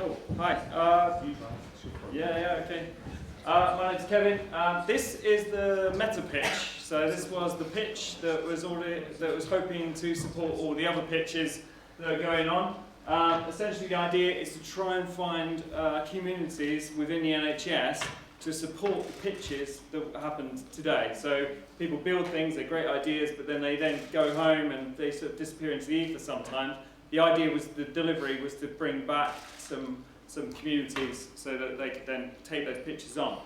Cool. Hi. Okay. My name's Kevin. This is the meta pitch. So this was the pitch that was hoping to support all the other pitches that are going on. Essentially, the idea is to try and find communities within the NHS to support the pitches that happened today. So people build things, they're great ideas, but then they go home and they sort of disappear into the ether sometimes. The idea was, the delivery was to bring back some communities so that they could then take those pitches on.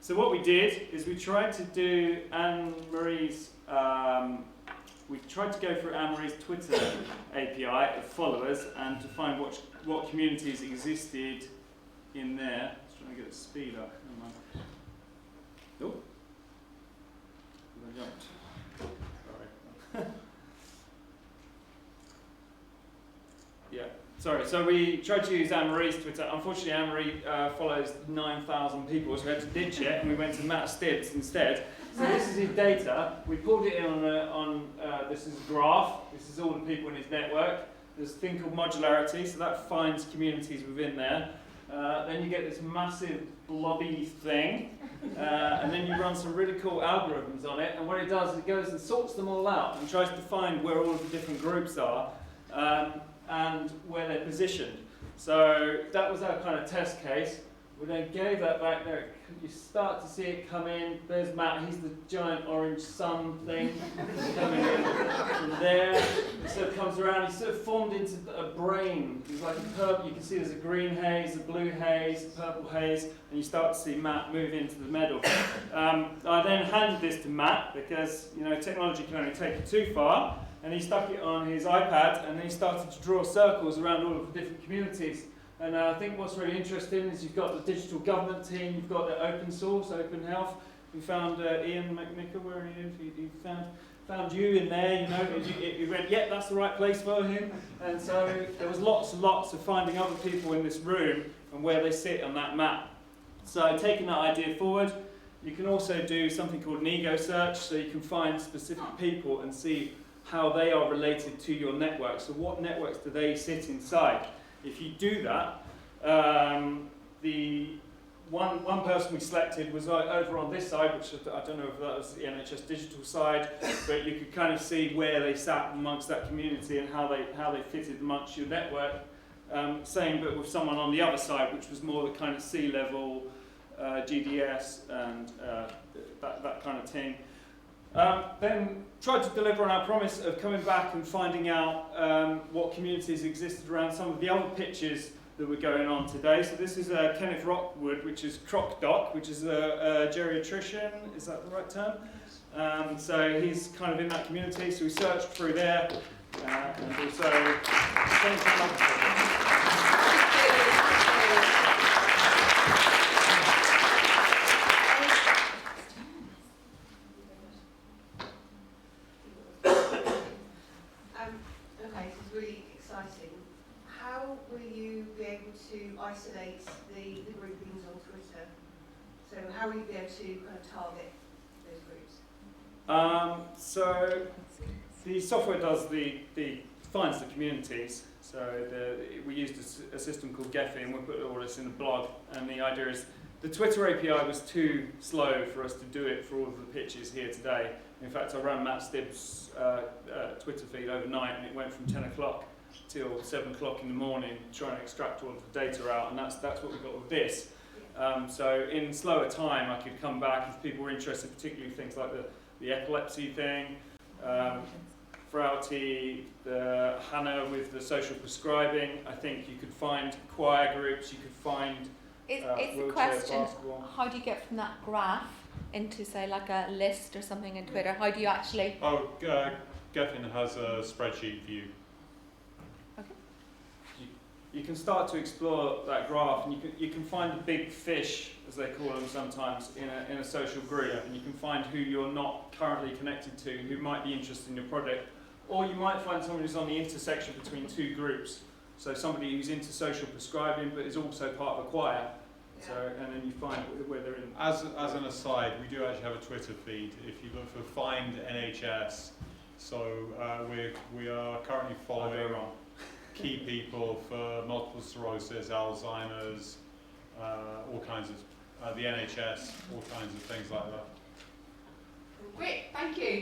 So what we did is we tried to do Anne-Marie's, we tried to go through Anne-Marie's Twitter API of followers and to find what communities existed in there. Just trying to get the speed up. Oh, I jumped. Sorry. Yeah. Sorry, so we tried to use Anne-Marie's Twitter. Unfortunately, Anne-Marie follows 9,000 people, so we had to ditch it, and we went to Matt Stibbs instead. So this is his data. We pulled it in on this is a graph. This is all the people in his network. There's a thing called modularity, so that finds communities within there. Then you get this massive blobby thing, and then you run some really cool algorithms on it, and what it does is it goes and sorts them all out and tries to find where all of the different groups are. And where they're positioned. So that was our kind of test case. We then gave that back there. You start to see it come in. There's Matt, he's the giant orange sun thing coming in from there. It sort of comes around, he's sort of formed into a brain. There's like a purple, you can see there's a green haze, a blue haze, a purple haze, and you start to see Matt move into the middle. I then handed this to Matt because technology can only take it too far. And he stuck it on his iPad, and then he started to draw circles around all of the different communities. And I think what's really interesting is you've got the digital government team, you've got the open source, open health. We found Ian McNichol, where are you? He found you in there, you went, yeah, that's the right place for him. And so there was lots and lots of finding other people in this room and where they sit on that map. So taking that idea forward, you can also do something called an ego search, so you can find specific people and see how they are related to your network. So what networks do they sit inside? If you do that, the one person we selected was over on this side, which I don't know if that was the NHS digital side, but you could kind of see where they sat amongst that community and how they fitted amongst your network. Same but with someone on the other side, which was more the kind of C-level GDS and that kind of team. Then tried to deliver on our promise of coming back and finding out what communities existed around some of the other pitches that were going on today. So this is Kenneth Rockwood, which is CrocDoc, which is a geriatrician, is that the right term? So he's kind of in that community, so we searched through there, and also... How will you be able to isolate the groupings on Twitter? So how will you be able to kind of target those groups? So the software does finds the communities. So we used a system called Gephi, and we put all this in the blog. And the idea is the Twitter API was too slow for us to do it for all of the pitches here today. In fact, I ran Matt Stibbs' Twitter feed overnight, and it went from 10 o'clock till 7 o'clock in the morning, trying to extract all of the data out, and that's what we got with this. So in slower time, I could come back if people were interested, particularly things like the epilepsy thing, Frauti, the Hannah with the social prescribing. I think you could find choir groups, you could find It's the question, how do you get from that graph into, say, like a list or something in Twitter? How do you actually... Geffen has a spreadsheet view. You can start to explore that graph, and you can find the big fish, as they call them sometimes, in a social group, and you can find who you're not currently connected to, who might be interested in your project, or you might find someone who's on the intersection between two groups. So somebody who's into social prescribing but is also part of a choir. So, and then you find where they're in. As an aside, we do actually have a Twitter feed. If you look for Find NHS, so we are currently following. key people for multiple sclerosis, Alzheimer's, all kinds of, the NHS, all kinds of things like that. Great, thank you.